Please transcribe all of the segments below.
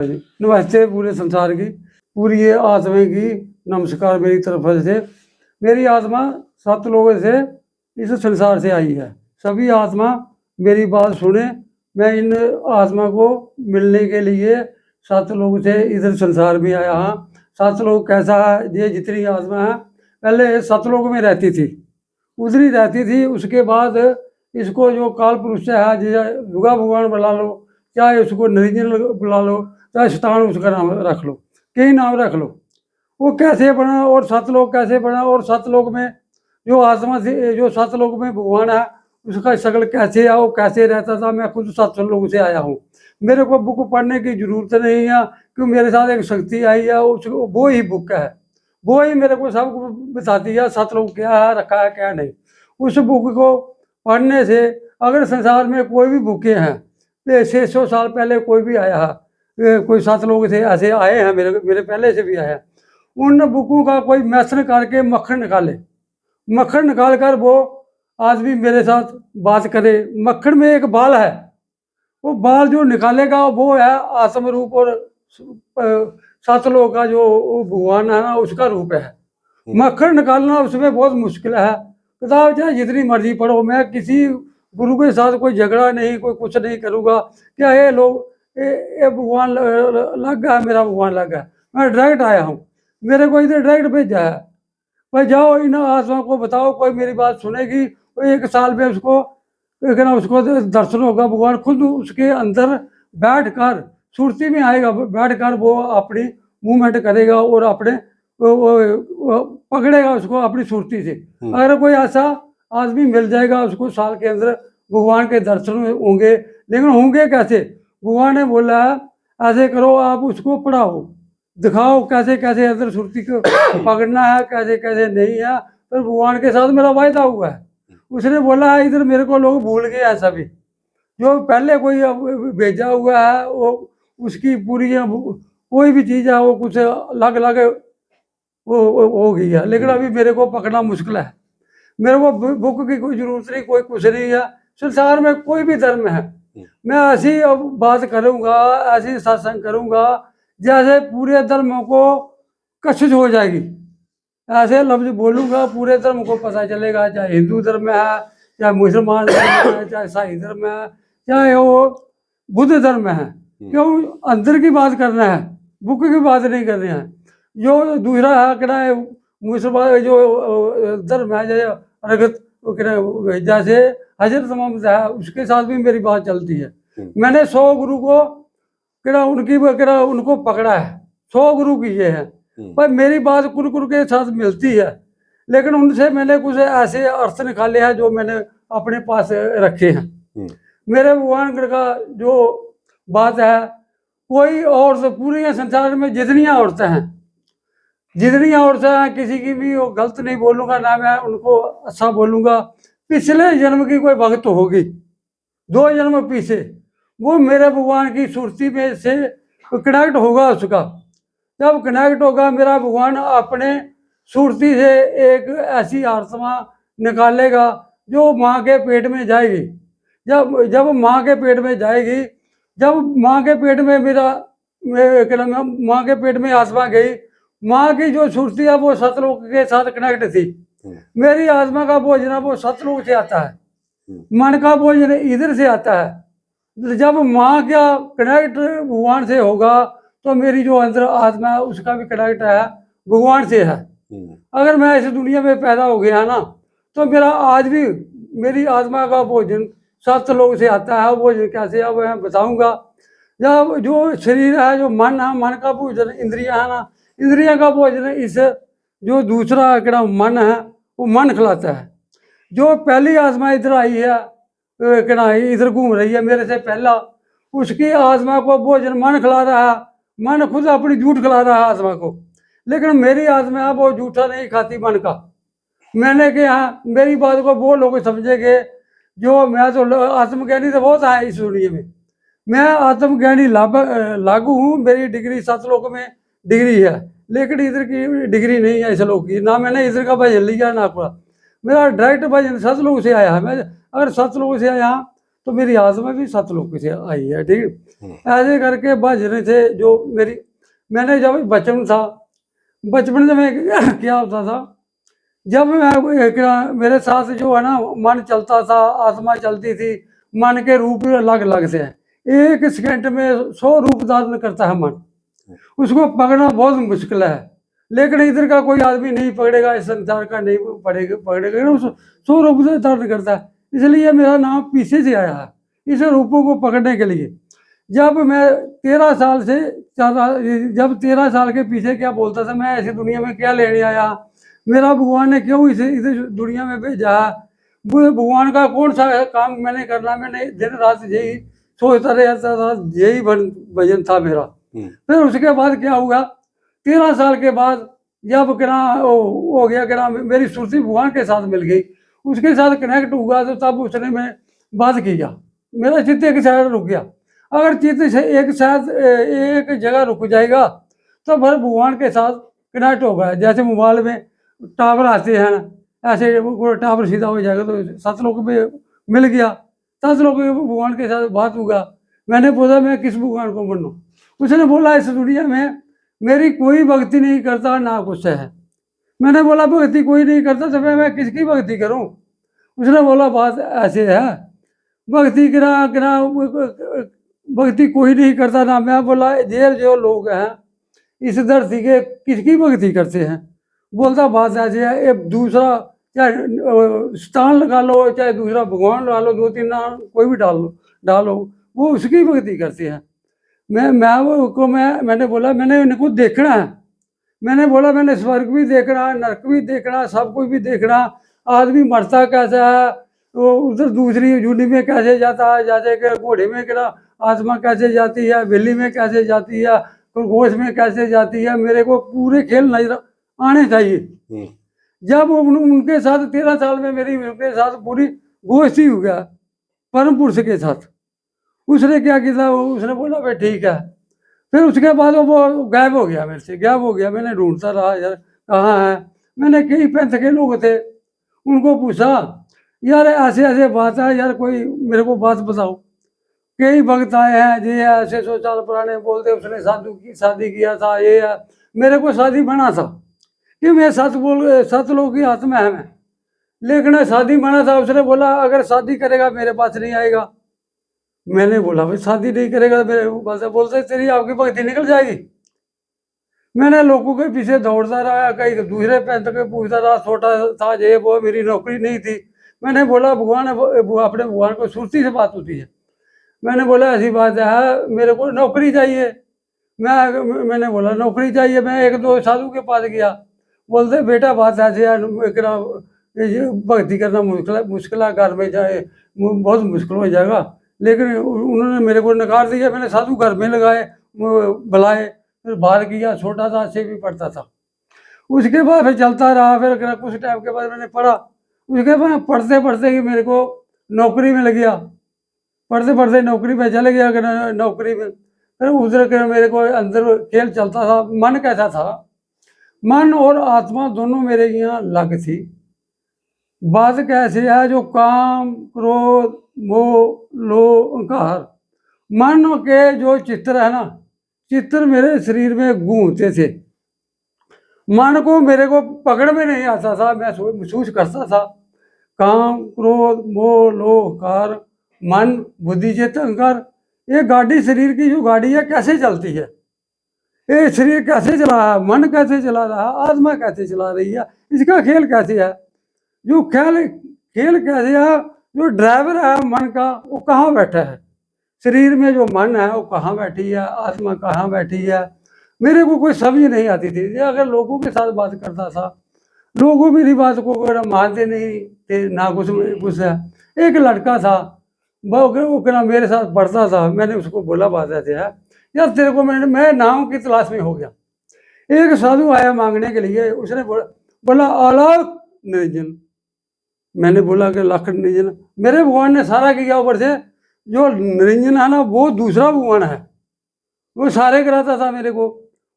नमस्ते पूरे संसार की, पूरी ये आत्मा की नमस्कार मेरी तरफ से। मेरी आत्मा 7 लोगों से इस संसार से आई है। सभी आत्मा मेरी बात सुने। मैं इन आत्मा को मिलने के लिए 7 लोगों से इधर संसार में आया हाँ। 7 लोग कैसा है, ये जितनी आत्मा है पहले 7 लोग में रहती थी, उधर ही रहती थी। उसके बाद इसको जो काल पुरुष है, जैसे दुर्गा भगवान बुला लो, चाहे उसको नरिंजन बुला लो, चाहे शैतान उसका नाम रख लो, कई नाम रख लो। वो कैसे बना और 7 लोग कैसे बना, और 7 लोग में जो आत्मा थी, जो 7 लोग में भगवान है, उसका शक्ल कैसे है, वो कैसे रहता था। मैं खुद 7 लोगों से आया हूँ। मेरे को बुक पढ़ने की जरूरत नहीं है, क्योंकि मेरे साथ एक शक्ति आई है, वो ही बुक है, वो ही मेरे को सब बताती है 7 लोग क्या है, रखा है क्या नहीं। उस बुक को पढ़ने से, अगर संसार में कोई भी बुकें हैं 600 साल पहले कोई भी आया है, कोई 7 लोग थे ऐसे आए हैं, मेरे पहले से भी आए हैं। उन बुकों का कोई मैसन करके मक्खन निकाले, मक्खन निकाल कर वो आदमी मेरे साथ बात करे। मक्खन में एक बाल है, वो बाल जो निकालेगा वो है आत्म रूप, और 7 लोगों का जो भगवान है ना, उसका रूप है। मक्खन निकालना उसमें बहुत मुश्किल है। किताब चाहे जितनी मर्जी पढ़ो, मैं किसी गुरु के साथ कोई झगड़ा नहीं, कोई कुछ नहीं करूँगा। क्या ये लोग ये भगवान लग गया, मेरा भगवान लग गया। मैं डायरेक्ट आया हूँ, मेरे को इधर डायरेक्ट भेजा है। भाई जाओ इन आत्मा को बताओ, कोई मेरी बात सुनेगी। 1 साल में उसको कहना, उसको दर्शन होगा, भगवान खुद उसके अंदर बैठ कर सुरती में आएगा, बैठ कर वो अपनी मूवमेंट करेगा और अपने वो पकड़ेगा उसको अपनी सुरती से। अगर कोई ऐसा आदमी मिल जाएगा, उसको साल के अंदर भगवान के दर्शन होंगे। लेकिन होंगे कैसे? भगवान ने बोला है ऐसे करो, आप उसको पढ़ाओ, दिखाओ कैसे कैसे अंदर सुरती को पकड़ना है, कैसे कैसे नहीं है। पर भगवान के साथ मेरा वायदा हुआ है। उसने बोला है इधर मेरे को लोग भूल गए हैं सभी, जो पहले कोई भेजा हुआ है वो उसकी पूरी कोई भी चीज़ है वो कुछ अलग अलग वो हो गई है। लेकिन अभी मेरे को पकड़ना मुश्किल है। मेरे को बुक की कोई जरूरत नहीं, कोई कुछ नहीं है। संसार में कोई भी धर्म है, मैं ऐसी अब बात करूँगा, ऐसी सत्संग करूँगा जैसे पूरे धर्मों को कशिश हो जाएगी। ऐसे लफ्ज बोलूँगा पूरे धर्म को पता चलेगा, चाहे हिंदू धर्म है, चाहे मुसलमान धर्म है, चाहे ईसाई धर्म है, चाहे वो बुद्ध धर्म है। क्यों अंदर की बात करना है, बुक की बात नहीं करनी है। जो दूसरा है कहना है मुसलमान जो धर्म है, जैसे हजरत मोहम्मद है, उसके साथ भी मेरी बात चलती है। मैंने 100 गुरु को उनको पकड़ा है, 100 गुरु किए हैं, पर मेरी बात कुरकुर के साथ मिलती है। लेकिन उनसे मैंने कुछ ऐसे अर्थ निकाले हैं जो मैंने अपने पास रखे हैं। मेरे भगवान का जो बात है, कोई औरत पूरे संसार में जितनी औरतें हैं, जितनी औरतें हैं, किसी की भी वो गलत नहीं बोलूँगा, ना मैं उनको अच्छा बोलूँगा। पिछले जन्म की कोई भक्त होगी, 2 जन्म पीछे, वो मेरे भगवान की सुरती में से कनेक्ट होगा। उसका जब कनेक्ट होगा, मेरा भगवान अपने सुरती से एक ऐसी आत्मा निकालेगा जो माँ के पेट में जाएगी। जब माँ के पेट में जाएगी, जब माँ के पेट में माँ के पेट में आत्मा गई, माँ की जो सुरती है वो 7 लोग के साथ कनेक्ट थी। मेरी आत्मा का भोजन वो 7 लोग से आता है, मन का भोजन इधर से आता है। जब माँ का कनेक्ट भगवान से होगा, तो मेरी जो अंदर आत्मा है उसका भी कनेक्ट है भगवान से है। अगर मैं इस दुनिया में पैदा हो गया ना, तो मेरा आज भी मेरी आत्मा का भोजन 7 लोग से आता है। भोजन कैसे है वो मैं बताऊँगा। जब जो शरीर है, जो मन है, मन का भोजन इंद्रिया है ना, इंद्रिया का भोजन इस जो दूसरा कड़ा मन है वो मन खिलाता है। जो पहली आत्मा इधर आई है, कड़ा इधर घूम रही है मेरे से पहला, उसकी आत्मा को भोजन मन खिला रहा है। मन खुद अपनी झूठ खिला रहा है आत्मा को, लेकिन मेरी आत्मा है वो झूठा नहीं खाती मन का। मैंने कहा मेरी बात को वो लोग समझेंगे जो मैं तो आत्मज्ञानी तो बहुत है इस दुनिया में, मैं आत्मज्ञानी लागू हूँ। मेरी डिग्री 7 लोग में डिग्री है, लेकिन इधर की डिग्री नहीं है इस लोग की। ना मैंने इधर का भजन लिया ना पूरा, मेरा डायरेक्ट भजन 7 लोग से आया है। मैं अगर 7 लोगों से आया तो मेरी आत्मा भी सतलोक से आई है। ठीक, ऐसे करके भजन थे जो मेरी, मैंने जब बचपन था, बचपन में क्या होता था, जब मैं मेरे साथ जो है ना मन चलता था, आत्मा चलती थी, मन के रूप अलग अलग से हैं, एक सेकंड में 100 रूप धारण करता है मन, उसको पकड़ना बहुत मुश्किल है। लेकिन इधर का कोई आदमी नहीं पकड़ेगा, इस संसार का नहीं पकड़ेगा ना, 100 रूप धारण करता है। इसलिए मेरा नाम पीछे से आया है, इस रूपों को पकड़ने के लिए। जब मैं 13 साल से जब 13 साल के पीछे क्या बोलता था, मैं ऐसी दुनिया में क्या लेने आया, मेरा भगवान ने क्यों इसे इस दुनिया में भेजा, वो भगवान का कौन सा काम मैंने करना, मैंने दिन रात यही सोचता रहता था, यही भजन था मेरा। फिर उसके बाद क्या हुआ, 13 साल के बाद जब क्या हो गया, क्या मेरी सुरती भगवान के साथ मिल गई, उसके साथ कनेक्ट हुआ, तो तब उसने मैं बात किया, मेरा चित्त एक साइड रुक गया। अगर चित्त से एक साथ एक जगह रुक जाएगा तो फिर भगवान के साथ कनेक्ट होगा। जैसे मोबाइल में टावर आते हैं, ऐसे वो टावर सीधा हो जाएगा, तो सतलोक में मिल गया, सतलोक में भगवान के साथ बात होगा। मैंने बोला मैं किस भगवान को बनूं, उसने बोला इस दुनिया में मेरी कोई भक्ति नहीं करता ना कुछ है। मैंने बोला भक्ति कोई नहीं करता तो मैं किसकी भक्ति करूं। उसने बोला बात ऐसे है, भक्ति करा करा भक्ति कोई नहीं करता ना। मैं बोला ये जो लोग हैं इस धरती के किसकी भक्ति करते हैं। बोलता बात ऐसे है, एक दूसरा चाहे स्थान लगा लो, चाहे दूसरा भगवान लगा लो, 2-3 नाम कोई भी डालो, वो उसकी भक्ति करते हैं। मैंने बोला मैंने इनको देखना है। मैंने बोला मैंने स्वर्ग भी देखना है, नरक भी देखना, सब कुछ भी देखना, आदमी मरता कैसा है, वो उधर दूसरी यूनि में कैसे जाता है, जैसे कि घोड़े में क्या आत्मा कैसे जाती है, बिल्ली में कैसे जाती है, खरगोश में कैसे जाती है, मेरे को पूरे खेल नजर आने चाहिए। जब उनके साथ 13 साल में मेरी उनके साथ पूरी गोष्ठी हो गया परम पुरुष के साथ, उसने क्या किया, उसने बोला भाई ठीक है। फिर उसके बाद वो गायब हो गया, मेरे से गायब हो गया। मैंने ढूंढता रहा यार कहाँ है। मैंने कई पंथ के लोग थे, उनको पूछा यार ऐसे ऐसे बात है यार, कोई मेरे को बात बताओ। कई भक्त आए हैं जी, ऐसे 100 साल पुराने बोलते उसने साधु की शादी किया था, ये है। मेरे को शादी बना था कि मैं सत लोग की आत्मा है मैं, लेकिन शादी बना था। उसने बोला अगर शादी करेगा मेरे पास नहीं आएगा। मैंने बोला भाई शादी नहीं करेगा मेरे पास, बोलते तेरी आपकी भक्ति निकल जाएगी। मैंने लोगों के पीछे दौड़ता रहा, कहीं दूसरे पैंत के पूछता रहा, छोटा था ये वो, मेरी नौकरी नहीं थी। मैंने बोला भगवान अपने भगवान को सुरती से बात होती है। मैंने बोला ऐसी बात है मेरे को नौकरी चाहिए। मैंने बोला नौकरी चाहिए। मैं 1-2 साधु के पास गया, बोलते बेटा बात ऐसे है, भक्ति करना मुश्किल है, घर में जाए बहुत मुश्किल हो जाएगा। लेकिन उन्होंने मेरे को नकार दिया। मैंने साधु घर में लगाए, बुलाए, फिर बाहर किया, छोटा था, अच्छे भी पढ़ता था। उसके बाद फिर चलता रहा। फिर कुछ टाइम के बाद मैंने पढ़ा, उसके बाद पढ़ते पढ़ते ही मेरे को नौकरी में लग गया, पढ़ते पढ़ते नौकरी में चले गया। नौकरी में फिर उधर के मेरे को अंदर खेल चलता था। मन कैसा था, मन और आत्मा दोनों मेरे यहाँ अलग थी। बात कैसे है, जो काम क्रोध मोह लोभ अहंकार, मन के जो चित्र है ना, चित्र मेरे शरीर में घूमते थे। मन को मेरे को पकड़ में नहीं आता था, मैं महसूस करता था काम क्रोध मोह लोभ अहंकार, मन बुद्धि चित्त अहंकार। ये गाड़ी शरीर की जो गाड़ी है कैसे चलती है, ये शरीर कैसे चला रहा है, मन कैसे चला रहा है, आत्मा कैसे चला रही है, इसका खेल कैसे है। जो खेल कैसे है, जो ड्राइवर है मन का वो कहाँ बैठा है, शरीर में जो मन है वो कहाँ बैठी है, आत्मा कहाँ बैठी है, मेरे को कोई समझ नहीं आती थी। अगर लोगों के साथ बात करता था, लोगों मेरी बात को मानते नहीं थे ना, कुछ है। एक लड़का था वो क्या मेरे साथ पढ़ता था। मैंने उसको बोला बात ऐसे है यार, तेरे को मैं नाम की तलाश में हो गया। एक साधु आया मांगने के लिए, उसने बोला अलख निरंजन। मैंने बोला कि लख निरंजन मेरे भगवान ने सारा किया, ऊपर से जो निरंजन है ना वो दूसरा भगवान है, वो सारे कराता था मेरे को,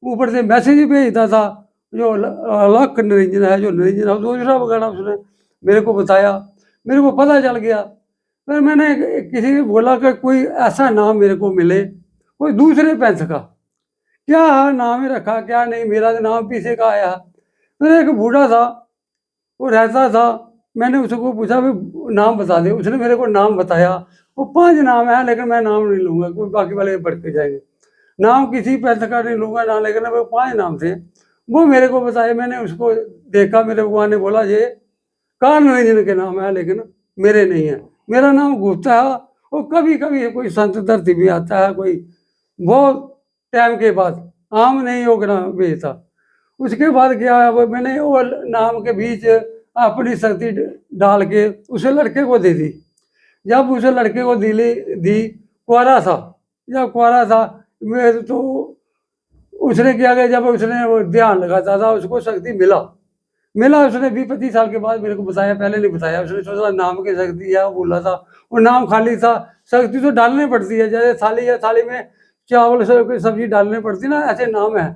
ऊपर से मैसेज भी भेजता था। जो अलख निरंजन है, जो निरंजन है दूसरा भगवान, उसने मेरे को बताया, मेरे को पता चल गया। फिर मैंने किसी को बोला कि कोई ऐसा नाम मेरे को मिले कोई दूसरे पंथ का, क्या नाम ही रखा क्या नहीं, मेरा तो नाम पीछे का आया। फिर एक बूढ़ा था वो रहता था, मैंने उसको पूछा भाई नाम बता दे, उसने मेरे को नाम बताया। वो 5 नाम है लेकिन मैं नाम नहीं लूँगा, कोई बाकी वाले बढ़ के जाएंगे। नाम किसी पैसे का नहीं लूँगा ना, लेकिन वो 5 नाम थे वो मेरे को बताए। मैंने उसको देखा, मेरे भगवान ने बोला ये कान निरंजन के नाम है लेकिन मेरे नहीं है, मेरा नाम गुप्ता है। वो कभी कभी कोई संत धरती भी आता है, कोई बहुत टाइम के बाद, आम नहीं होगा भेजता। उसके बाद क्या है, वो मैंने वो नाम के बीच अपनी शक्ति डाल के उसे लड़के को दे दी। जब उसे लड़के को दी कुआरा था, जब कुआरा था मैं तो उसने क्या किया, जब उसने वो ध्यान लगाता था उसको शक्ति मिला उसने 20-25 साल के बाद मेरे को बताया, पहले नहीं बताया। उसने सोचा नाम की शक्ति है, वो बोला था वो नाम खाली था। शक्ति तो डालनी पड़ती है, जैसे थाली है, थाली में चावल सब्जी डालनी पड़ती ना, ऐसे नाम है।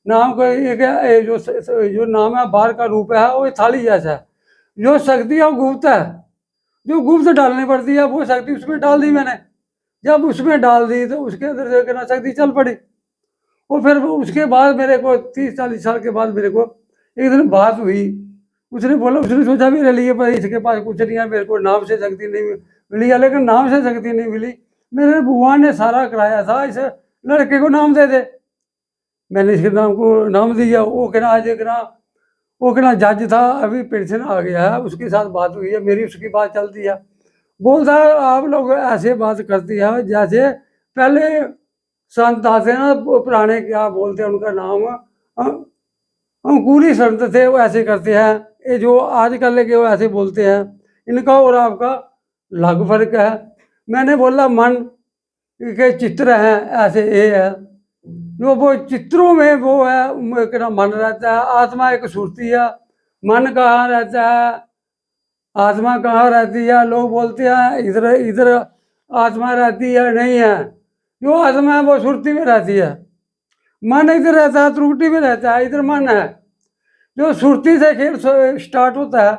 नाम को एक जो नाम है बाहर का रूप है वो थाली जैसा है। जो शक्ति है वो गुप्त है, जो गुप्त डालनी पड़ती है वो शक्ति उसमें डाल दी मैंने। जब उसमें डाल दी तो उसके अंदर से कहना शक्ति चल पड़ी। वो फिर उसके बाद मेरे को 30-40 साल के बाद मेरे को एक दिन बात हुई। उसने बोला, उसने सोचा मेरे लिए पर इसके पास कुछ नहीं है, मेरे को नाम से शक्ति नहीं मिली है, लेकिन नाम से शक्ति नहीं मिली, मेरे भगवान ने सारा कराया था, इस लड़के को नाम दे दे। मैंने इसके नाम को नाम दिया। वो कहना आज वो कहना जज था, अभी पेंशन आ गया है, उसके साथ बात हुई है मेरी, उसकी बात चलती है। बोलता है आप लोग ऐसे बात करती है जैसे पहले संत आते ना पुराने, क्या बोलते हैं उनका नाम, अंकुरी संत थे, वो ऐसे करते हैं। ये जो आजकल के वो ऐसे बोलते हैं, इनका और आपका अलग फर्क है। मैंने बोला मन के चित्र हैं ऐसे ये है, जो वो चित्रों में वो है क्या मन रहता है, आत्मा एक सुरती है। मन कहाँ रहता है, आत्मा कहाँ रहती है? लोग बोलते हैं इधर इधर आत्मा रहती है, नहीं है। जो आत्मा है वो सुरती में रहती है, मन इधर रहता है, त्रुटि में रहता है, इधर मन है। जो सुरती से खेल स्टार्ट होता है,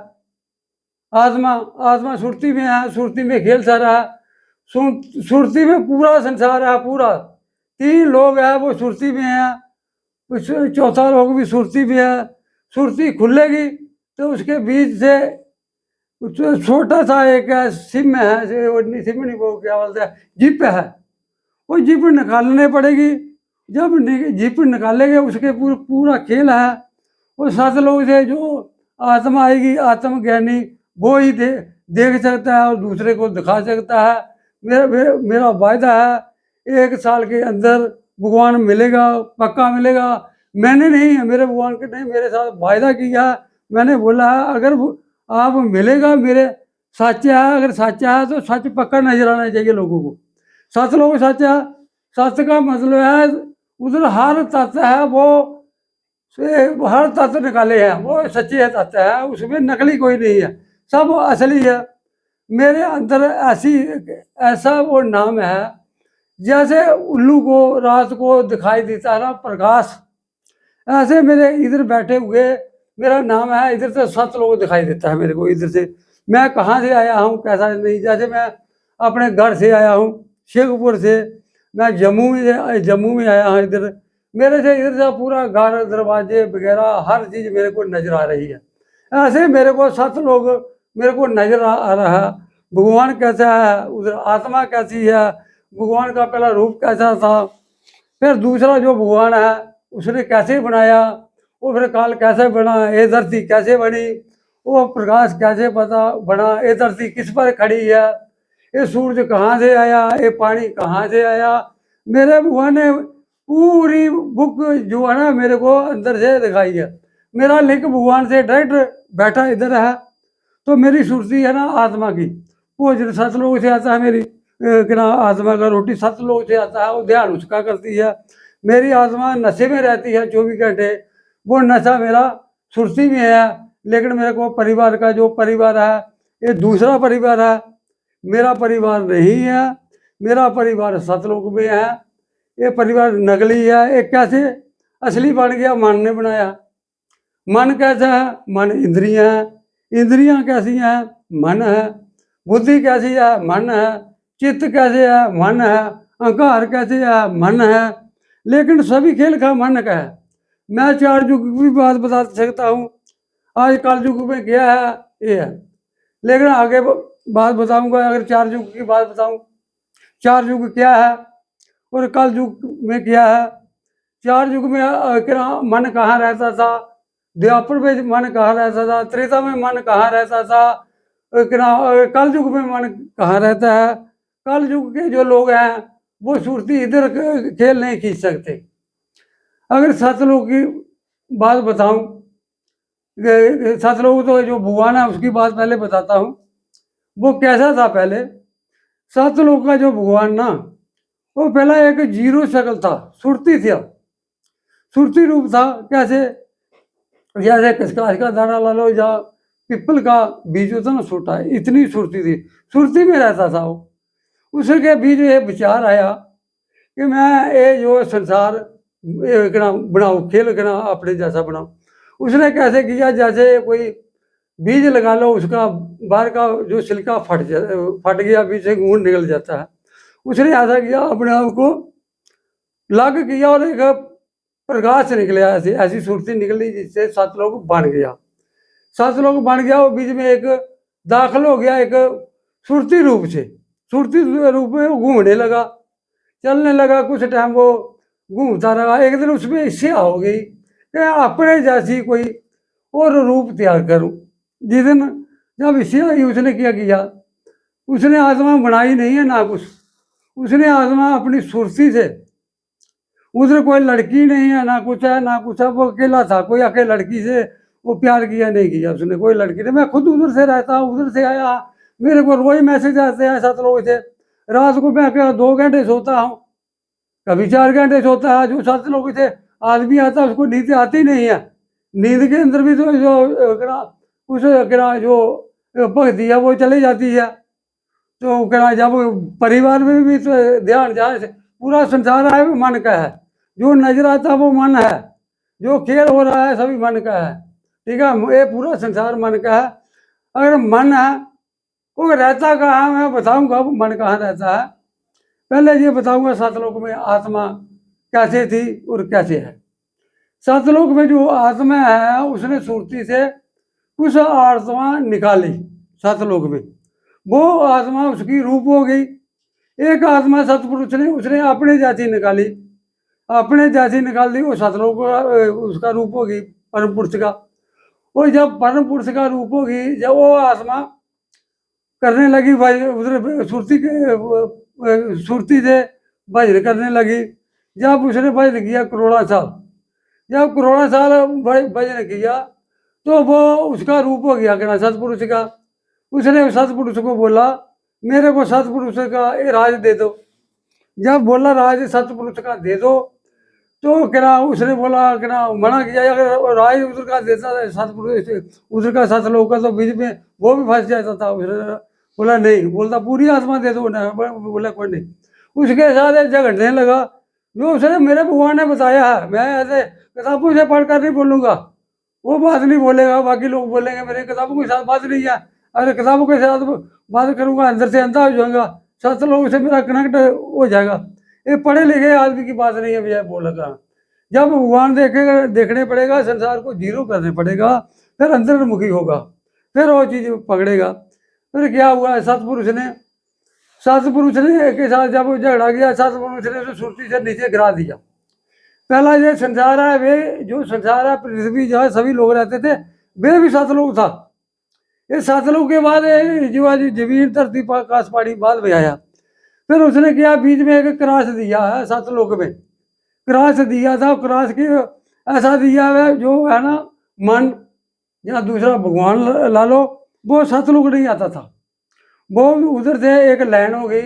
आत्मा आत्मा सुरती में है, सुरती में खेल सारा है। सुरती में पूरा संसार है, पूरा 3 लोग हैं वो सुरती में है, चौथा लोग भी सुरती में है। सुरती खुलेगी तो उसके बीच से छोटा सा एक सिम है, सिम नहीं, वो क्या बोलते हैं, जिप है, वो जिप निकालने पड़ेगी। जब जिप निकालेंगे उसके पूरा खेल है। वो 7 लोग से जो आत्मा आएगी, आत्मज्ञानी वो ही देख सकता है और दूसरे को दिखा सकता है। मेरा वायदा है 1 साल के अंदर भगवान मिलेगा, पक्का मिलेगा। मैंने नहीं, मेरे भगवान के नहीं, मेरे साथ वायदा किया। मैंने बोला है अगर आप मिलेगा मेरे सच्चा है, अगर सच्चा है तो सच पक्का नजर आना चाहिए लोगों को। 7 लोग सच्चा, सच का मतलब है उधर हर तत्व है वो हर तत्व निकाले हैं, वो सच्चे तत्व है, उसमें नकली कोई नहीं है, सब असली है। मेरे अंदर ऐसा वो नाम है, जैसे उल्लू को रात को दिखाई देता है ना प्रकाश, ऐसे मेरे इधर बैठे हुए मेरा नाम है, इधर से 7 लोगों को दिखाई देता है मेरे को इधर से। मैं कहाँ से आया हूँ कैसा नहीं, जैसे मैं अपने घर से आया हूँ शेखपुर से, मैं जम्मू में आया हूँ इधर, मेरे से इधर से पूरा घर दरवाजे वगैरह हर चीज़ मेरे को नजर आ रही है। ऐसे मेरे को 7 लोग मेरे को नजर आ रहा है। भगवान कैसा है, उधर आत्मा कैसी है, भगवान का पहला रूप कैसा था, फिर दूसरा जो भगवान है उसने कैसे बनाया, वो फिर काल कैसे बना, ये धरती कैसे बनी, वो प्रकाश कैसे पता बना, ये धरती किस पर खड़ी है, ये सूरज कहाँ से आया, ये पानी कहाँ से आया। मेरे भगवान ने पूरी बुक जो है ना मेरे को अंदर से दिखाई है। मेरा लिंक भगवान से डायरेक्ट बैठा इधर है। तो मेरी सुरती है ना आत्मा की, वो 7 लोगों से आता है, मेरी क्या आत्मा का रोटी 7 लोगों से आता है, वो ध्यान उसका करती है। मेरी आत्मा नशे में रहती है 24 घंटे, वो नशा मेरा सुरती में है। लेकिन मेरे को परिवार का जो परिवार है ये दूसरा परिवार है, मेरा परिवार नहीं है। मेरा परिवार 7 लोग में है, ये परिवार नकली है। ये कैसे असली बन गया, मन ने बनाया। मन कैसा है, मन इंद्रियां है, इंद्रियां कैसी हैं, मन है। बुद्धि कैसी है, मन है। चित्त कैसे है, मन है। अहंकार कैसे है, मन है। लेकिन सभी खेल का मन का है। मैं 4 युग की भी बात बता सकता हूँ। आज कल युग में क्या है, ये है। लेकिन आगे बात बताऊंगा। अगर 4 युग की बात बताऊं, 4 युग क्या है और कल युग में क्या है। 4 युग में क्या मन कहाँ रहता था, द्वापर में मन कहाँ रहता था, त्रेता में मन कहाँ रहता था, कल युग में मन कहाँ रहता है। कल युग के जो लोग हैं वो सुरती इधर खेल नहीं खींच सकते। अगर सतलोक की बात बताऊं, सतलोक तो जो भगवान है उसकी बात पहले बताता हूँ। वो कैसा था पहले। सतलोक का जो भगवान ना, वो पहला एक जीरो शकल था, सुरती था, सुरती रूप था। कैसे, जैसे खसखस का दाना ला लो या पिपल का बीज होता ना छोटा है, इतनी सुरती थी। सुरती में रहता था वो। उसके बीच ये विचार आया कि मैं ये जो संसार बनाऊं, खेल अपने जैसा बनाऊं। उसने कैसे किया, जैसे कोई बीज लगा लो, उसका बाहर का जो छिलका फट गया, बीच से गुण निकल जाता है। उसने ऐसा किया, अपने आप को लग किया और एक प्रकाश निकला, ऐसी ऐसी सुरती निकली जिससे सतलोक बन गया। सतलोक बन गया, वो बीच में एक दाखिल हो गया, एक सुरती रूप से। सुरती रूप में वो घूमने लगा, चलने लगा। कुछ टाइम वो घूमता रहा। एक दिन उसमें इच्छा हो गई कि अपने जैसी कोई और रूप तैयार करूं। जिस दिन जब इच्छा आई, उसने क्या किया, उसने आत्मा बनाई नहीं है ना कुछ। उसने आत्मा अपनी सुरती से, उधर कोई लड़की नहीं है, ना कुछ है ना कुछ है। वो अकेला था, कोई अकेले लड़की से वो प्यार किया नहीं किया उसने, कोई लड़की नहीं। मैं खुद उधर से रहता हूँ, उधर से आया, मेरे को रोज मैसेज आते हैं सतलोक से। रात को मैं 2 घंटे सोता हूँ, कभी 4 घंटे सोता है। जो सतलोक से आदमी आता है उसको नींद आती नहीं है। नींद के अंदर भी तो जो उस जो भक्ति है वो चली जाती है। तो जब परिवार में भी तो ध्यान ध्यान से, पूरा संसार है वो मन का है। जो नजर आता है वो मन है, जो खेल हो रहा है सभी मन का है। ठीक है, ये पूरा संसार मन का है। अगर मन है वो रहता कहाँ है, मैं बताऊंगा वो मन कहाँ रहता है। पहले ये बताऊंगा सतलोक में आत्मा कैसे थी और कैसे है। सतलोक में जो आत्मा है उसने सुरती से कुछ आत्मा निकाली सतलोक में। वो आत्मा उसकी रूप हो गई। एक आत्मा सतपुरुष ने, उसने अपने जाति निकाली, अपने जाति निकाल दी, वो सतलोक उसका रूप होगी, परम पुरुष का। वो जब परम पुरुष का रूप होगी, जब वो आत्मा करने लगी उधर सुरती से भजन करने लगी। जब उसने भजन किया करोड़ा साल, जब करोड़ा साल भजन किया तो वो उसका रूप हो गया क्या सतपुरुष का। उसने सतपुरुष को बोला, मेरे को सतपुरुष का राज दे दो। जब बोला राज सतपुरुष का दे दो, तो क्या उसने बोला क्या मना किया, अगर राज उधर का देता था सतपुरुष, उधर का सतलोक का, तो बीच में वो भी फंस जाता था। उसने बोला नहीं, बोलता पूरी आत्मा दे दो ना। बोला कोई नहीं। उसके साथ झगड़ने लगा। जो उसने मेरे भगवान ने बताया है, मैं ऐसे किताबों से पढ़ कर नहीं बोलूँगा, वो बात नहीं बोलेगा। बाकी लोग बोलेंगे मेरे किताबों के साथ बात नहीं है। अगर किताबों के साथ बात करूँगा अंदर से अंधा हो जाऊँगा, सतलोक से मेरा कनेक्ट हो जाएगा। ये पढ़े लिखे आदमी की बात नहीं है भैया बोलेगा। जब भगवान देखेगा, देखने पड़ेगा, संसार को जीरो करने पड़ेगा, फिर अंतर्मुखी होगा, फिर वो चीज़ पकड़ेगा। फिर क्या हुआ, सतपुरुष ने के साथ जब झगड़ा किया, सतपुरुष ने उसे सुरती से नीचे गिरा दिया। पहला ये संसार है, वे जो संसार है, पृथ्वी जो है सभी लोग रहते थे, वे भी सतलोक था। ये सतलोक के बाद जो आज जमीन धरती आकाश पानी बाद में आया। फिर उसने क्या, बीच में एक क्रॉस दिया है सतलोक में, क्रॉस दिया था। क्रॉस की ऐसा दिया है जो है ना मन या दूसरा भगवान ला लो, वो सतलोक नहीं आता था। वो उधर से एक लाइन हो गई,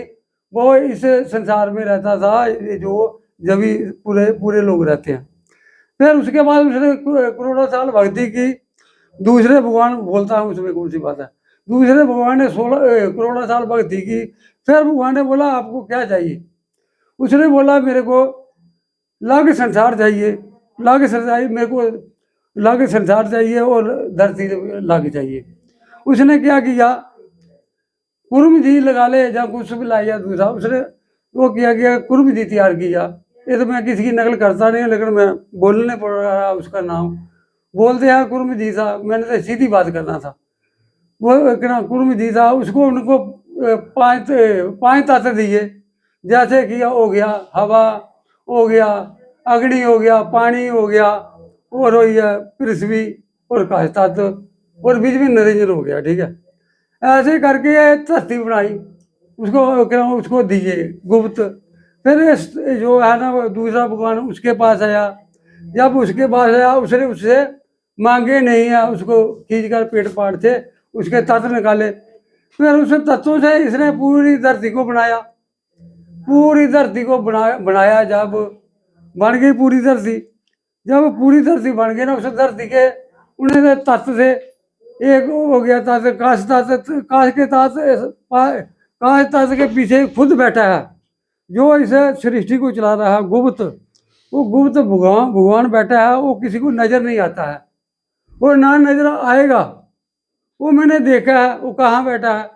वो इस संसार में रहता था जो जब भी पूरे पूरे लोग रहते हैं। फिर उसके बाद उसने करोड़ों साल भक्ति की। दूसरे भगवान बोलता हूँ उसमें कौन सी बात है। दूसरे भगवान ने 16 करोड़ साल भक्ति की। फिर भगवान ने बोला आपको क्या चाहिए। उसने बोला मेरे को लाख संसार चाहिए, लाख संसार मेरे को, लाख संसार चाहिए और धरती लाख चाहिए। उसने क्या किया, कुर्म जी लगा ले या कुछ भी लाया दूसरा, उसने वो किया गया कुर्म जी तैयार किया। ये तो मैं किसी की नकल करता नहीं, लेकिन मैं बोलने पड़ रहा उसका नाम बोलते हैं कुर्म जी था, मैंने तो सीधी बात करना था। वो क्या कुर्म जी था, उसको उनको पांच पांच तत्व दिए, जैसे कि हो गया हवा, हो गया अग्नि, हो गया पानी, हो गया और हो गया पृथ्वी और आकाश तत्व, और बीच में निरंजन हो गया। ठीक है, ऐसे करके ये धरती बनाई, उसको क्या उसको दिए गुप्त। फिर जो है ना वो दूसरा भगवान उसके पास आया, जब उसके पास आया उसने उससे मांगे नहीं है, उसको खींच कर पेट पाट से उसके तत्व निकाले। फिर उस तत्वों से इसने पूरी धरती को बनाया, पूरी धरती को बनाया। जब बन गई पूरी धरती, जब पूरी धरती बन गई ना, उस धरती के उन्हें तत्व से एक हो गया तत्व काश तत्व, काश के तत्व, काश तत्व के पीछे खुद बैठा है जो इस सृष्टि को चला रहा है, गुप्त। वो गुप्त भगवान भगवान बैठा है, वो किसी को नजर नहीं आता है, वो ना नजर आएगा। वो मैंने देखा है, वो कहाँ बैठा है।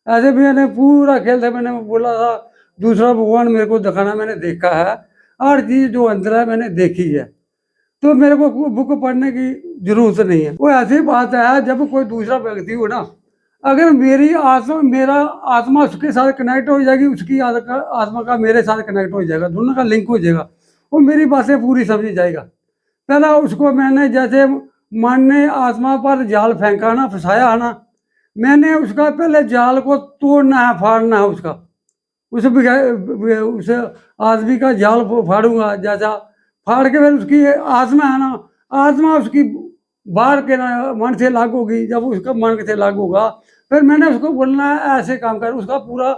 ऐसे भी मैंने पूरा खेल था, मैंने बोला था दूसरा भगवान मेरे को दिखाना, मैंने देखा है, हर चीज जो अंदर है मैंने देखी है, तो मेरे को बुक पढ़ने की जरूरत नहीं है। वो ऐसी बात है, जब कोई दूसरा व्यक्ति हो ना, अगर मेरी आत्मा मेरा आत्मा उसके साथ कनेक्ट हो जाएगी, उसकी आत्मा का मेरे साथ कनेक्ट हो जाएगा, दोनों का लिंक हो जाएगा, वो मेरी बातें पूरी समझ जाएगा। पहला उसको मैंने जैसे मन ने आत्मा पर जाल फेंका ना, फंसाया है ना, मैंने उसका पहले जाल को तोड़ना है, फाड़ना है उसका, उस आदमी का जाल फाड़ूंगा, जैसा फाड़ के फिर उसकी आत्मा है ना, आत्मा उसकी बाहर के ना मन से लागू होगी। जब उसका मन से लागू होगा, फिर मैंने उसको बोलना है ऐसे काम कर, उसका पूरा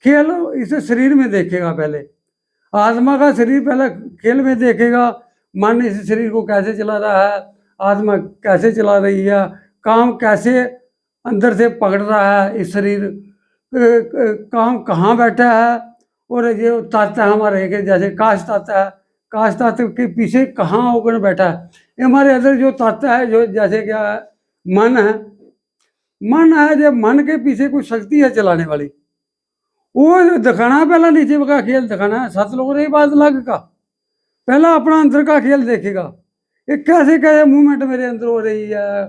खेल इस शरीर में देखेगा। पहले आत्मा का शरीर पहले खेल में देखेगा, मन इस शरीर को कैसे चला रहा है, आत्मा कैसे चला रही है, काम कैसे अंदर से पकड़ रहा है इस शरीर, काम कहाँ बैठा है, और ये तत्व है हमारे के जैसे काश तत्व है, काश तत्व के पीछे कहाँ होकर बैठा है। ये हमारे अंदर जो तत्व है, जो जैसे क्या है, मन है, मन है, जब मन के पीछे कोई शक्ति है चलाने वाली, वो दिखाना पहला नीचे का खेल दिखाना है। सात लोगों ने बात अलग का, पहला अपना अंदर का खेल देखेगा, ये कैसे कैसे मूवमेंट मेरे अंदर हो रही है,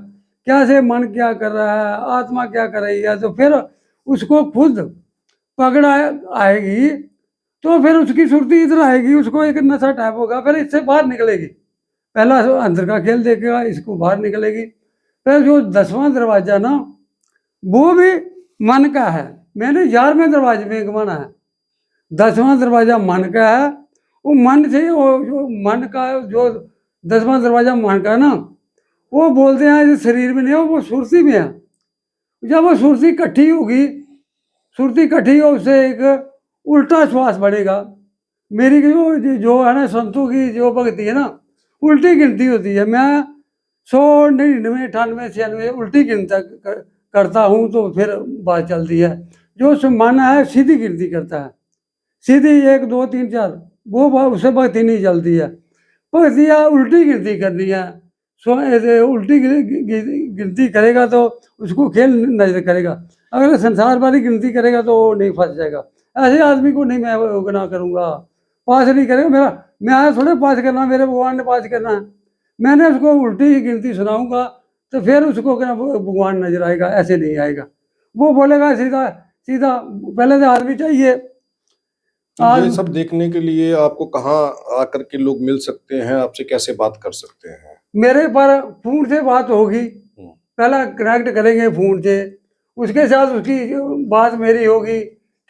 कैसे मन क्या कर रहा है, आत्मा क्या कर रही है, तो फिर उसको खुद पकड़ आएगी, तो फिर उसकी सुरती इधर आएगी, उसको एक नशा टाइप होगा, फिर इससे बाहर निकलेगी। पहला अंदर का खेल देखेगा, इसको बाहर निकलेगी। फिर जो 10वां दरवाजा ना, वो भी मन का है, मैंने 11वें दरवाजे में घुमाना है। 10वां दरवाजा मन का है, वो मन से वो जो मन का जो 10वां दरवाजा मन का है ना, वो बोलते हैं जो शरीर में नहीं है, वो सुरती में है। जब वो सुरती इकट्ठी होगी, सुरती इकट्ठी हो, उससे एक उल्टा श्वास बढ़ेगा। मेरी जो जो है ना संतों की जो भक्ति है ना, उल्टी गिनती होती है। मैं 100 99 98 96 उल्टी गिनता करता हूँ, तो फिर बात चलती है। जो मन है सीधी गिनती करता है, सीधी 1 2 3 4, वो उससे भक्ति नहीं चलती है। भक्ति उल्टी गिनती करनी है, उल्टी गिनती करेगा तो उसको खेल नजर करेगा, अगर संसार वाली गिनती करेगा तो वो नहीं फंस जाएगा। ऐसे आदमी को नहीं मैं गुनाह करूँगा, पास नहीं करेगा। मैं थोड़े पास करना, मेरे भगवान ने पास करना है। मैंने उसको उल्टी ही गिनती सुनाऊंगा, तो फिर उसको क्या भगवान नजर आएगा, ऐसे नहीं आएगा। वो बोलेगा सीधा सीधा, पहले तो आदमी चाहिए। तो ये सब देखने के लिए आपको कहाँ आकर के लोग मिल सकते हैं, आपसे कैसे बात कर सकते हैं? मेरे पर फोन से बात होगी, पहला कनेक्ट करेंगे फोन से, उसके साथ उसकी बात मेरी होगी,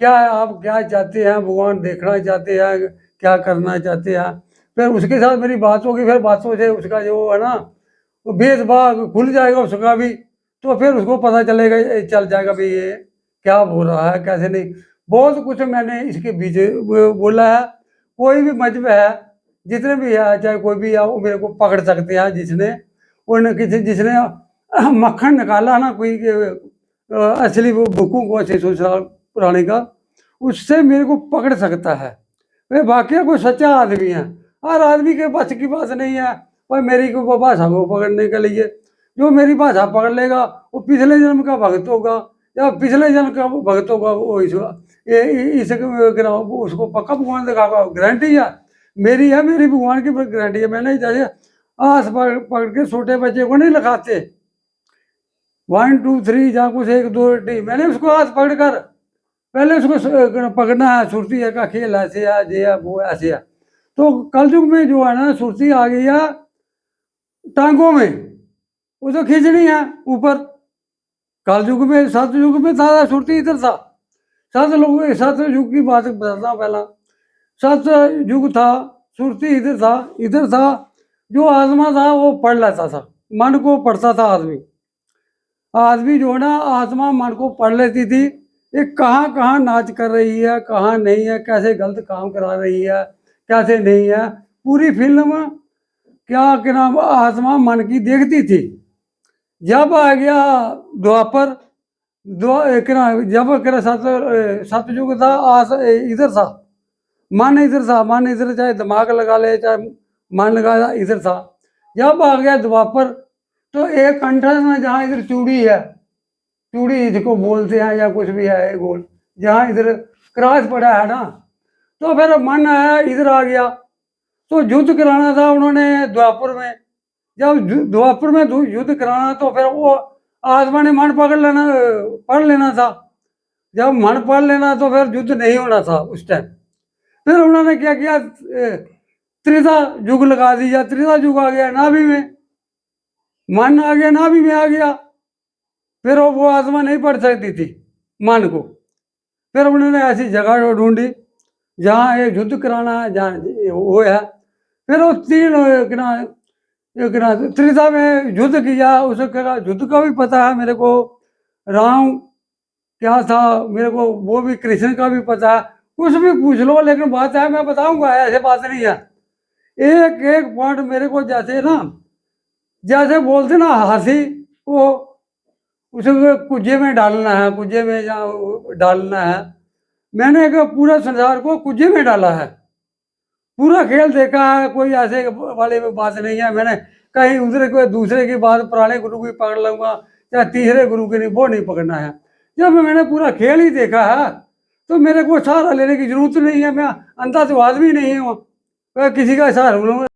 क्या आप क्या चाहते हैं, भगवान देखना चाहते हैं, क्या करना चाहते हैं। फिर उसके साथ मेरी बात होगी, फिर बातों से उसका जो है ना वो भेदभाव खुल जाएगा उसका भी, तो फिर उसको पता चलेगा, चल जाएगा भाई ये क्या हो रहा है कैसे नहीं। बहुत कुछ मैंने इसके बीच बोला है। कोई भी मजहब है, जितने भी है, चाहे कोई भी है, वो मेरे को पकड़ सकते हैं, जिसने उन किसी जिसने मक्खन निकाला ना कोई असली वो बुकों को 600 साल पुराने का, उससे मेरे को पकड़ सकता है। वे वाकई कोई सच्चा आदमी है। हर आदमी के बस की बात नहीं है भाई मेरी को भाषा को पकड़ने के लिए। जो मेरी भाषा पकड़ लेगा वो पिछले जन्म का भक्त होगा, या पिछले जन्म का भक्तों का वो उसको पक्का भगवान दिखागा, गारंटी है मेरी, है मेरी भगवान की गारंटी है। मैंने जैसे आस पकड़ के छोटे बच्चे को नहीं लगाते 1 2 3 जहाँ कुछ 1 2 3, मैंने उसको हाथ पकड़ कर पहले उसको पकड़ना है। सुरती है का खेल ऐसे है, ये है वो ऐसे है। तो कलयुग में जो है ना सुरती आ गई है टांगों में, वो तो खींचनी है ऊपर। कलयुग में सतयुग में था सुरती इधर था। सतयुग की बात बताता हूँ पहला। सतयुग था, सुरती इधर था। जो आत्मा था वो पढ़ लेता था, मन को पढ़ता था आदमी जो है ना आत्मा मन को पढ़ लेती थी। ये कहाँ कहाँ नाच कर रही है, कहाँ नहीं है, कैसे गलत काम करा रही है, कैसे नहीं है, पूरी फिल्म क्या नाम आत्मा मन की देखती थी। जब आ गया द्वापर, जब सतयुग था इधर था, मन इधर चाहे दिमाग लगा ले चाहे मन लगा इधर था। जब आ गया द्वापर तो एक कंठा में जहाँ इधर चूड़ी जिसको बोलते हैं या कुछ भी है गोल, जहाँ इधर क्रॉस पड़ा है ना, तो फिर मन आया इधर आ गया। तो युद्ध कराना था उन्होंने द्वापर में। जब द्वापर में युद्ध कराना तो फिर वो आत्मा ने मन पढ़ लेना था। जब मन पढ़ लेना तो फिर युद्ध नहीं होना था उस टाइम। फिर उन्होंने क्या किया, त्रिधा युग लगा दिया। त्रिधा युग आ गया नाभि में, मन आ गया नाभि में आ गया। फिर वो आत्मा नहीं पढ़ सकती थी मन को। फिर उन्होंने ऐसी जगह ढूंढी जहाँ ये युद्ध कराना है, जहाँ वो है। फिर वो त्रिधा में युद्ध किया। उसे कहा युद्ध का भी पता है मेरे को, राम क्या था मेरे को वो भी, कृष्ण का भी पता है, कुछ भी पूछ लो। लेकिन बात है मैं बताऊंगा, ऐसे बात नहीं है। एक एक पॉइंट मेरे को जैसे बोलते ना हाथी, वो उसे कुजे में डालना है, कुजे में जहाँ डालना है। मैंने एक पूरा संसार को कुजे में डाला है, पूरा खेल देखा है। कोई ऐसे वाले बात नहीं है। मैंने कहीं कोई दूसरे की बात पुराने गुरु की पकड़ लूंगा या तीसरे गुरु की नहीं, वो नहीं पकड़ना है। जब मैंने पूरा खेल ही देखा है तो मेरे को सहारा लेने की जरूरत नहीं है। मैं अंधा तो आदमी नहीं हूँ, किसी का सहारा लूंगा।